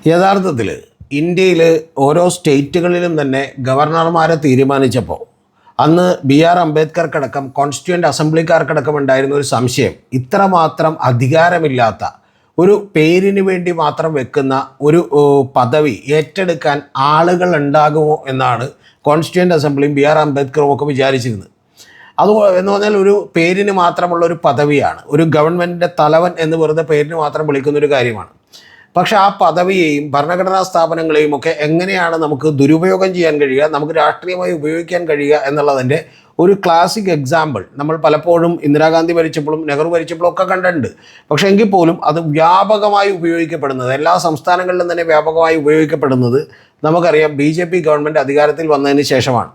യഥാർത്ഥത്തിൽ ഇന്ത്യയിൽ ഓരോ സ്റ്റേറ്റുകളിലും തന്നെ ഗവർണർമാരെ തീരുമാനിച്ചപ്പോൾ അന്ന് BR അംബേദ്കർക്കടക്കം കോൺസ്റ്റിറ്റ്യൂവൻ്റ് അസംബ്ലിക്കാർക്കടക്കം ഉണ്ടായിരുന്ന ഒരു സംശയം, ഇത്രമാത്രം അധികാരമില്ലാത്ത ഒരു പേരിന് വേണ്ടി മാത്രം വെക്കുന്ന ഒരു പദവി ഏറ്റെടുക്കാൻ ആളുകൾ ഉണ്ടാകുമോ എന്നാണ് കോൺസ്റ്റിറ്റ്യൂവൻ്റ് അസംബ്ലിയും BR അംബേദ്കറും ഒക്കെ വിചാരിച്ചിരുന്നത്. അത് എന്ന് പറഞ്ഞാൽ ഒരു പേരിന് മാത്രമുള്ള ഒരു പദവിയാണ്, ഒരു ഗവൺമെൻറ്റിൻ്റെ തലവൻ എന്ന് വെറുതെ പേരിന് മാത്രം വിളിക്കുന്നൊരു കാര്യമാണ്. പക്ഷേ ആ പദവിയെയും ഭരണഘടനാ സ്ഥാപനങ്ങളെയും ഒക്കെ എങ്ങനെയാണ് നമുക്ക് ദുരുപയോഗം ചെയ്യാൻ കഴിയുക, നമുക്ക് രാഷ്ട്രീയമായി ഉപയോഗിക്കാൻ കഴിയുക എന്നുള്ളതിൻ്റെ ഒരു ക്ലാസിക് എക്സാമ്പിൾ നമ്മൾ പലപ്പോഴും ഇന്ദിരാഗാന്ധി ഭരിച്ചപ്പോഴും നെഹ്റു ഭരിച്ചപ്പോഴും ഒക്കെ കണ്ടിട്ടുണ്ട്. പക്ഷേ എങ്കിൽ പോലും അത് വ്യാപകമായി ഉപയോഗിക്കപ്പെടുന്നത്, എല്ലാ സംസ്ഥാനങ്ങളിലും തന്നെ വ്യാപകമായി ഉപയോഗിക്കപ്പെടുന്നത് നമുക്കറിയാം BJP ഗവൺമെൻറ് അധികാരത്തിൽ വന്നതിന് ശേഷമാണ്.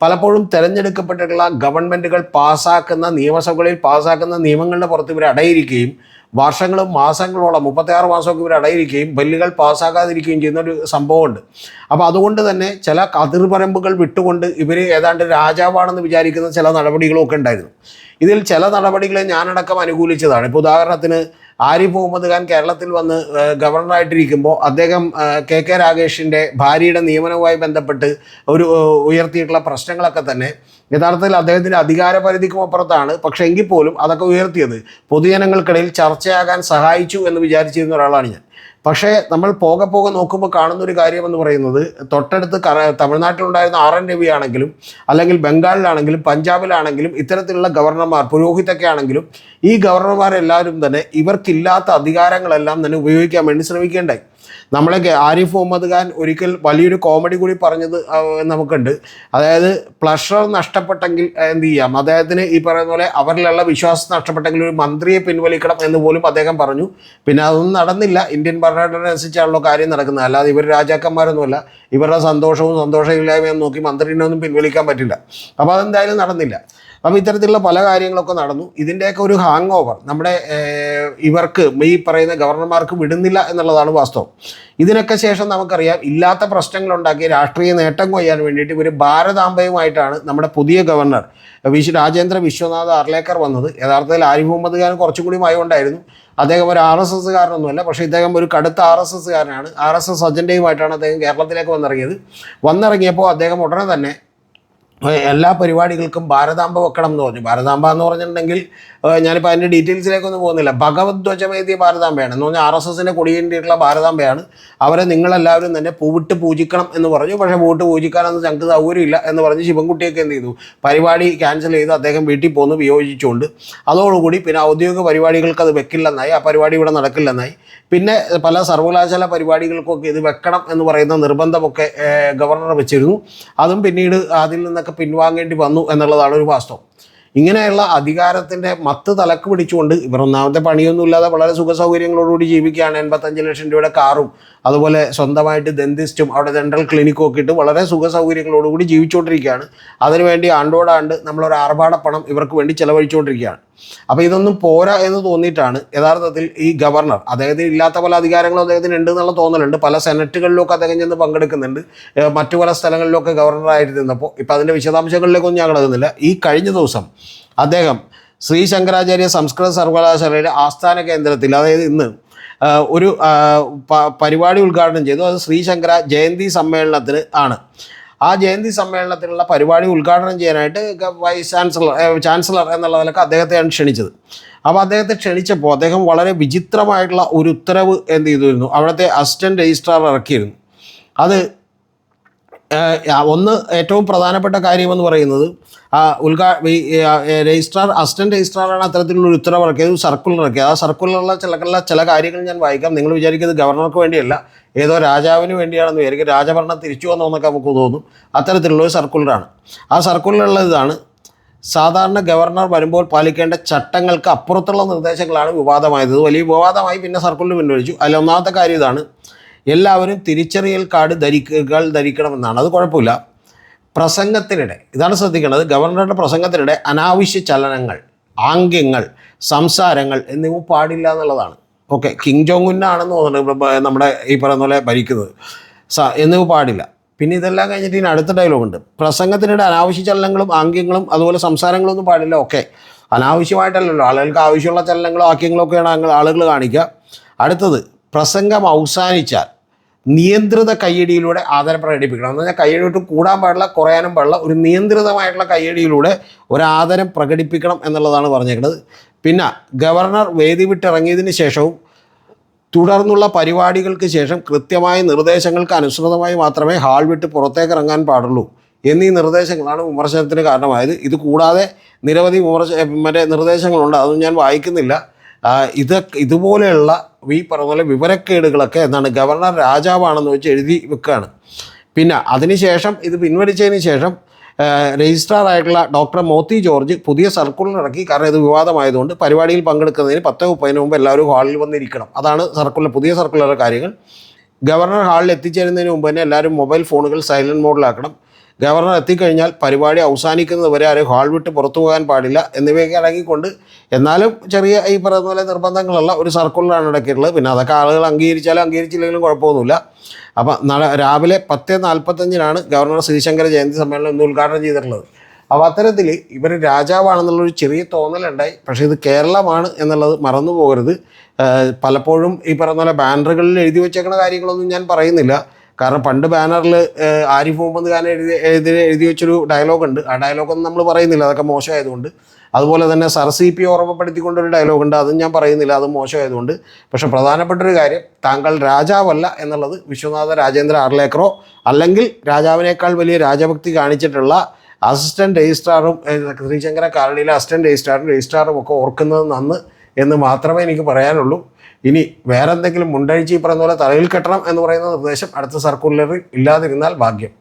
പലപ്പോഴും തിരഞ്ഞെടുക്കപ്പെട്ടിട്ടുള്ള ഗവൺമെൻറ്റുകൾ പാസ്സാക്കുന്ന നിയമസഭകളിൽ പാസ്സാക്കുന്ന നിയമങ്ങളുടെ പുറത്ത് ഇവർ അടയിരിക്കുകയും വർഷങ്ങളും മാസങ്ങളോളം 36 മാസമൊക്കെ ഇവർ അടയിരിക്കുകയും ബില്ലുകൾ പാസ്സാക്കാതിരിക്കുകയും ചെയ്യുന്നൊരു സംഭവമുണ്ട്. അപ്പോൾ അതുകൊണ്ട് തന്നെ ചില അതിർപരമ്പുകൾ വിട്ടുകൊണ്ട് ഇവർ ഏതാണ്ട് രാജാവാണെന്ന് വിചാരിക്കുന്ന ചില നടപടികളൊക്കെ ഉണ്ടായിരുന്നു. ഇതിൽ ചില നടപടികളെ ഞാനടക്കം അനുകൂലിച്ചതാണ്. ഇപ്പോൾ ഉദാഹരണത്തിന് ആരിഫ് മുഹമ്മദ് ഖാൻ കേരളത്തിൽ വന്ന് ഗവർണറായിട്ടിരിക്കുമ്പോൾ അദ്ദേഹം KK രാഗേഷിൻ്റെ ഭാര്യയുടെ നിയമനവുമായി ബന്ധപ്പെട്ട് ഉയർത്തിയിട്ടുള്ള പ്രശ്നങ്ങളൊക്കെ തന്നെ യഥാർത്ഥത്തിൽ അദ്ദേഹത്തിൻ്റെ അധികാരപരിധിക്കും അപ്പുറത്താണ്. പക്ഷേ എങ്കിൽ പോലും അതൊക്കെ ഉയർത്തിയത് പൊതുജനങ്ങൾക്കിടയിൽ ചർച്ചയാകാൻ സഹായിച്ചു എന്ന് വിചാരിച്ചിരുന്ന ഒരാളാണ് ഞാൻ. പക്ഷേ നമ്മൾ പോകെ നോക്കുമ്പോൾ കാണുന്നൊരു കാര്യമെന്ന് പറയുന്നത്, തൊട്ടടുത്ത് തമിഴ്നാട്ടിലുണ്ടായിരുന്ന RN രവി ആണെങ്കിലും അല്ലെങ്കിൽ ബംഗാളിലാണെങ്കിലും പഞ്ചാബിലാണെങ്കിലും ഇത്തരത്തിലുള്ള ഗവർണർമാർ, പുരോഹിതൊക്കെ ആണെങ്കിലും ഈ ഗവർണർമാരെല്ലാവരും തന്നെ ഇവർക്കില്ലാത്ത അധികാരങ്ങളെല്ലാം തന്നെ ഉപയോഗിക്കാൻ വേണ്ടി ശ്രമിക്കേണ്ടായി. നമ്മളെ ആരിഫ് മുഹമ്മദ് ഖാൻ ഒരിക്കൽ വലിയൊരു കോമഡി കൂടി പറഞ്ഞത് നമുക്കുണ്ട്. അതായത് പ്ലഷർ നഷ്ടപ്പെട്ടെങ്കിൽ എന്ത് ചെയ്യാം, അദ്ദേഹത്തിന് ഈ പറയുന്ന പോലെ അവരിലുള്ള വിശ്വാസം നഷ്ടപ്പെട്ടെങ്കിൽ ഒരു മന്ത്രിയെ പിൻവലിക്കണം എന്ന് പോലും അദ്ദേഹം പറഞ്ഞു. പിന്നെ അതൊന്നും നടന്നില്ല. ഇന്ത്യൻ ഭരണഘടന അനുസരിച്ചാണല്ലോ കാര്യം നടക്കുന്നത്. അല്ലാതെ ഇവർ രാജാക്കന്മാരൊന്നുമല്ല. ഇവരുടെ സന്തോഷമില്ലായ്മയും നോക്കി മന്ത്രിനെ ഒന്നും പിൻവലിക്കാൻ പറ്റില്ല. അപ്പോൾ അതെന്തായാലും നടന്നില്ല. അപ്പോൾ ഇത്തരത്തിലുള്ള പല കാര്യങ്ങളൊക്കെ നടന്നു. ഇതിൻ്റെയൊക്കെ ഒരു ഹാങ് ഓവർ നമ്മുടെ ഇവർക്ക് ഈ പറയുന്ന ഗവർണർമാർക്ക് വിടുന്നില്ല എന്നുള്ളതാണ് വാസ്തവം. ഇതിനൊക്കെ ശേഷം നമുക്കറിയാം ഇല്ലാത്ത പ്രശ്നങ്ങളുണ്ടാക്കി രാഷ്ട്രീയ നേട്ടം കൊയ്യാൻ വേണ്ടിയിട്ട് ഇവർ ഭാരതാംബയുമായിട്ടാണ് നമ്മുടെ പുതിയ ഗവർണർ രാജേന്ദ്ര വിശ്വനാഥ് അർലേക്കർ വന്നത്. യഥാർത്ഥത്തിൽ ആരിഫ് മുഹമ്മദ് ഖാൻ കുറച്ചും കൂടി മയമുണ്ടായിരുന്നു. അദ്ദേഹം ഒരു RSS കാരനൊന്നുമല്ല. പക്ഷേ ഇദ്ദേഹം ഒരു കടുത്ത RSS കാരനാണ്. RSS അജണ്ടയുമായിട്ടാണ് അദ്ദേഹം കേരളത്തിലേക്ക് വന്നിറങ്ങിയപ്പോൾ അദ്ദേഹം ഉടനെ തന്നെ എല്ലാ പരിപാടികൾക്കും ഭാരതാംബ വെക്കണം എന്ന് പറഞ്ഞു. ഭാരതാംബ എന്ന് പറഞ്ഞിട്ടുണ്ടെങ്കിൽ ഞാനിപ്പോൾ അതിൻ്റെ ഡീറ്റെയിൽസിലേക്കൊന്നും പോകുന്നില്ല. ഭഗവദ്ധ്വജമേതിയ ഭാരതാംബയാണ് എന്ന് പറഞ്ഞാൽ RSSൻ്റെ കൊടിയേണ്ടിയിട്ടുള്ള ഭാരതാംബയാണ്. അവരെ നിങ്ങളെല്ലാവരും തന്നെ പൂവിട്ട് പൂജിക്കണം എന്ന് പറഞ്ഞു. പക്ഷേ പൂവിട്ട് പൂജിക്കാനൊന്നും ഞങ്ങൾക്ക് സൗകര്യമില്ല എന്ന് പറഞ്ഞ് ശിവൻകുട്ടിയൊക്കെ എന്ത് ചെയ്തു, പരിപാടി ക്യാൻസൽ ചെയ്ത് അദ്ദേഹം വീട്ടിൽ പോന്ന് വിയോജിച്ചുകൊണ്ട് അതോടുകൂടി പിന്നെ ഔദ്യോഗിക പരിപാടികൾക്ക് അത് വെക്കില്ലെന്നായി. ആ പരിപാടി ഇവിടെ നടക്കില്ലെന്നായി. പിന്നെ പല സർവകലാശാല പരിപാടികൾക്കൊക്കെ ഇത് വെക്കണം എന്ന് പറയുന്ന നിർബന്ധമൊക്കെ ഗവർണർ വെച്ചിരുന്നു. അതും പിന്നീട് അതിൽ നിന്നൊക്കെ പിൻവാങ്ങേണ്ടി വന്നു എന്നുള്ളതാണ് ഒരു വാസ്തവം. ഇങ്ങനെയുള്ള അധികാരത്തിൻ്റെ മത്ത് തലക്ക് പിടിച്ചുകൊണ്ട് ഇവർ ഒന്നാമത്തെ പണിയൊന്നുമില്ലാതെ വളരെ സുഖസൗകര്യങ്ങളോടുകൂടി ജീവിക്കുകയാണ്. 85 ലക്ഷം രൂപയുടെ കാറും അതുപോലെ സ്വന്തമായിട്ട് ഡെന്റിസ്റ്റും അവിടെ ഡെൻ്റൽ ക്ലിനിക്കും ഒക്കെ ഇട്ട് വളരെ സുഖസൗകര്യങ്ങളോടുകൂടി ജീവിച്ചുകൊണ്ടിരിക്കുകയാണ്. അതിനുവേണ്ടി ആണ്ടോടാണ്ട് നമ്മളൊരു ആർഭാട പണം ഇവർക്ക് വേണ്ടി ചിലവഴിച്ചുകൊണ്ടിരിക്കുകയാണ്. അപ്പോൾ ഇതൊന്നും പോരാ എന്ന് തോന്നിയിട്ടാണ് യഥാർത്ഥത്തിൽ ഈ ഗവർണർ, അദ്ദേഹത്തിന് ഇല്ലാത്ത പല അധികാരങ്ങളും അദ്ദേഹത്തിന് ഉണ്ട് എന്നുള്ള തോന്നലുണ്ട്. പല സെനറ്റുകളിലൊക്കെ അദ്ദേഹം ചെന്ന് പങ്കെടുക്കുന്നുണ്ട്. മറ്റു പല സ്ഥലങ്ങളിലൊക്കെ ഗവർണറായിരുന്നപ്പോൾ. ഇപ്പോൾ അതിൻ്റെ വിശദാംശങ്ങളിലേക്കൊന്നും ഞാൻ കിടക്കുന്നില്ല. ഈ കഴിഞ്ഞ ദിവസം അദ്ദേഹം ശ്രീ ശങ്കരാചാര്യ സംസ്കൃത സർവകലാശാലയുടെ ആസ്ഥാന കേന്ദ്രത്തിൽ, അതായത് ഇന്ന് ഒരു പരിപാടി ഉദ്ഘാടനം ചെയ്തു. അത് ശ്രീ ശങ്കര ജയന്തി സമ്മേളനത്തിന് ആണ്. ആ ജയന്തി സമ്മേളനത്തിലുള്ള പരിപാടി ഉദ്ഘാടനം ചെയ്യാനായിട്ട് വൈസ് ചാൻസലർ എന്നുള്ള നിലക്ക് അദ്ദേഹത്തെയാണ് ക്ഷണിച്ചത്. അപ്പോൾ അദ്ദേഹത്തെ ക്ഷണിച്ചപ്പോൾ അദ്ദേഹം വളരെ വിചിത്രമായിട്ടുള്ള ഒരു ഉത്തരവ് എന്ത് ചെയ്തിരുന്നു, അവിടുത്തെ അസിസ്റ്റൻറ്റ് രജിസ്ട്രാർ ഇറക്കിയിരുന്നു. അത് ഒന്ന് ഏറ്റവും പ്രധാനപ്പെട്ട കാര്യമെന്ന് പറയുന്നത് അസിസ്റ്റൻറ്റ് രജിസ്ട്രാറാണ് അത്തരത്തിലുള്ളൊരു ഉത്തരവ് ഇറക്കിയത്, സർക്കുലർ ഇറക്കിയത്. ആ സർക്കുലറിലെ ചില കാര്യങ്ങൾ ഞാൻ വായിക്കാം. നിങ്ങൾ വിചാരിക്കുന്നത് ഗവർണർക്ക് വേണ്ടിയല്ല, ഏതോ രാജാവിന് വേണ്ടിയാണെന്ന് വിചാരിക്കും. രാജഭരണം തിരിച്ചു വന്നോന്നൊക്കെ നമുക്ക് തോന്നും. അത്തരത്തിലുള്ളൊരു സർക്കുലറാണ്. ആ സർക്കുലറുള്ള ഇതാണ്: സാധാരണ ഗവർണർ വരുമ്പോൾ പാലിക്കേണ്ട ചട്ടങ്ങൾക്ക് അപ്പുറത്തുള്ള നിർദ്ദേശങ്ങളാണ് വിവാദമായത്. വലിയ വിവാദമായി. പിന്നെ സർക്കുലർ പിൻവലിച്ചു. അതിൽ ഒന്നാമത്തെ കാര്യം ഇതാണ്: എല്ലാവരും തിരിച്ചറിയൽ കാർഡ് ധരിക്കണമെന്നാണ്. അത് കുഴപ്പമില്ല. പ്രസംഗത്തിനിടെ, ഇതാണ് ശ്രദ്ധിക്കേണ്ടത്, ഗവർണറുടെ പ്രസംഗത്തിനിടെ അനാവശ്യ ചലനങ്ങൾ, ആംഗ്യങ്ങൾ, സംസാരങ്ങൾ എന്നിവ പാടില്ല എന്നുള്ളതാണ്. ഓക്കെ, കിങ് ജോങ് ഉന്നാണെന്ന് തോന്നുന്നുണ്ട് നമ്മുടെ ഈ പറയുന്ന പോലെ ഭരിക്കുന്നത്. എന്നിവ പാടില്ല. പിന്നെ ഇതെല്ലാം കഴിഞ്ഞിട്ട് ഇനി അടുത്ത ഡയലോഗുണ്ട്: പ്രസംഗത്തിനിടെ അനാവശ്യ ചലനങ്ങളും ആംഗ്യങ്ങളും അതുപോലെ സംസാരങ്ങളൊന്നും പാടില്ല. ഓക്കെ, അനാവശ്യമായിട്ടല്ലല്ലോ, ആളുകൾക്ക് ആവശ്യമുള്ള ചലനങ്ങളും ആംഗ്യങ്ങളൊക്കെയാണ് ആളുകൾ കാണിക്കുക. അടുത്തത്: പ്രസംഗം അവസാനിച്ചാൽ നിയന്ത്രിത കയ്യടിയിലൂടെ ആദരം പ്രകടിപ്പിക്കണം. എന്ന് പറഞ്ഞാൽ കയ്യടി വിട്ട് കൂടാൻ പാടില്ല, കുറയാനും പാടില്ല. ഒരു നിയന്ത്രിതമായിട്ടുള്ള കയ്യടിയിലൂടെ ഒരു ആദരം പ്രകടിപ്പിക്കണം എന്നുള്ളതാണ് പറഞ്ഞേക്കുന്നത്. പിന്നെ ഗവർണർ വേദി വിട്ടിറങ്ങിയതിന് ശേഷവും തുടർന്നുള്ള പരിപാടികൾക്ക് ശേഷം കൃത്യമായ നിർദ്ദേശങ്ങൾക്ക് അനുസൃതമായി മാത്രമേ ഹാൾ വിട്ട് പുറത്തേക്ക് ഇറങ്ങാൻ പാടുള്ളൂ എന്നീ നിർദ്ദേശങ്ങളാണ് വിമർശനത്തിന് കാരണമായത്. ഇത് കൂടാതെ നിരവധി നിർദ്ദേശങ്ങളുണ്ട്, അതൊന്നും ഞാൻ വായിക്കുന്നില്ല. ഇതുപോലെയുള്ള ഈ പറഞ്ഞ പോലെ വിവരക്കേടുകളൊക്കെ എന്താണ് ഗവർണർ രാജാവാണെന്ന് വെച്ച് എഴുതി വെക്കുകയാണ്. പിന്നെ അതിനുശേഷം ഇത് പിൻവലിച്ചതിന് ശേഷം രജിസ്ട്രാർ ആയിട്ടുള്ള ഡോക്ടർ മോത്തി ജോർജ് പുതിയ സർക്കുലർ ഇറക്കി. കാരണം ഇത് വിവാദമായതുകൊണ്ട് പരിപാടിയിൽ പങ്കെടുക്കുന്നതിന് 10:30 മുമ്പ് എല്ലാവരും ഹാളിൽ വന്നിരിക്കണം. അതാണ് പുതിയ സർക്കുലർ കാര്യങ്ങൾ. ഗവർണർ ഹാളിൽ എത്തിച്ചേരുന്നതിന് മുമ്പ് തന്നെ എല്ലാവരും മൊബൈൽ ഫോണുകൾ സൈലൻറ്റ് മോഡിലാക്കണം. ഗവർണർ എത്തിക്കഴിഞ്ഞാൽ പരിപാടി അവസാനിക്കുന്നത് വരെ ആരും ഹാൾ വിട്ട് പുറത്തു പോകാൻ പാടില്ല എന്നിവയൊക്കെ അടങ്ങിക്കൊണ്ട്, എന്നാലും ചെറിയ ഈ പറയുന്ന പോലെ നിർബന്ധങ്ങളുള്ള ഒരു സർക്കുലറാണ് ഇടയ്ക്കുള്ളത്. പിന്നെ അതൊക്കെ ആളുകൾ അംഗീകരിച്ചാലും അംഗീകരിച്ചില്ലെങ്കിലും കുഴപ്പമൊന്നുമില്ല. അപ്പം രാവിലെ 10:45 ഗവർണർ ശ്രീശങ്കര ജയന്തി സമ്മേളനം ഇന്ന് ഉദ്ഘാടനം ചെയ്തിട്ടുള്ളത്. അപ്പോൾ അത്തരത്തിൽ ഇവർ രാജാവാണെന്നുള്ളൊരു ചെറിയ തോന്നലുണ്ടായി. പക്ഷേ ഇത് കേരളമാണ് എന്നുള്ളത് മറന്നു പോകരുത്. പലപ്പോഴും ഈ പറയുന്ന പോലെ ബാനറുകളിൽ എഴുതി വെച്ചേക്കുന്ന കാര്യങ്ങളൊന്നും ഞാൻ പറയുന്നില്ല. കാരണം പണ്ട് ബാനറിൽ ആരിഫ് മുഹമ്മദ് ഖാൻ എഴുതി വെച്ചൊരു ഡയലോഗുണ്ട്. ആ ഡയലോഗൊന്നും നമ്മൾ പറയുന്നില്ല, അതൊക്കെ മോശമായതുകൊണ്ട്. അതുപോലെ തന്നെ സർ CP ഓർമ്മപ്പെടുത്തിക്കൊണ്ടൊരു ഡയലോഗുണ്ട്, അതും ഞാൻ പറയുന്നില്ല, അത് മോശമായതുകൊണ്ട്. പക്ഷേ പ്രധാനപ്പെട്ടൊരു കാര്യം, താങ്കൾ രാജാവല്ല എന്നുള്ളത് വിശ്വനാഥ രാജേന്ദ്ര ആർലേക്കറോ അല്ലെങ്കിൽ രാജാവിനേക്കാൾ വലിയ രാജഭക്തി കാണിച്ചിട്ടുള്ള അസിസ്റ്റൻറ്റ് രജിസ്ട്രാറും ശ്രീശങ്കര കാലണിയിലെ അസിസ്റ്റൻറ്റ് രജിസ്ട്രാറും ഒക്കെ ഓർക്കുന്നത് നന്ന് എന്ന് മാത്രമേ എനിക്ക് പറയാനുള്ളൂ. ഇനി വേറെ എന്തെങ്കിലും മുണ്ടഴിച്ച് ഈ പറയുന്ന പോലെ തലയിൽ കെട്ടണം എന്ന് പറയുന്ന നിർദ്ദേശം അടുത്ത സർക്കുലറിൽ ഇല്ലാതിരുന്നാൽ ഭാഗ്യം.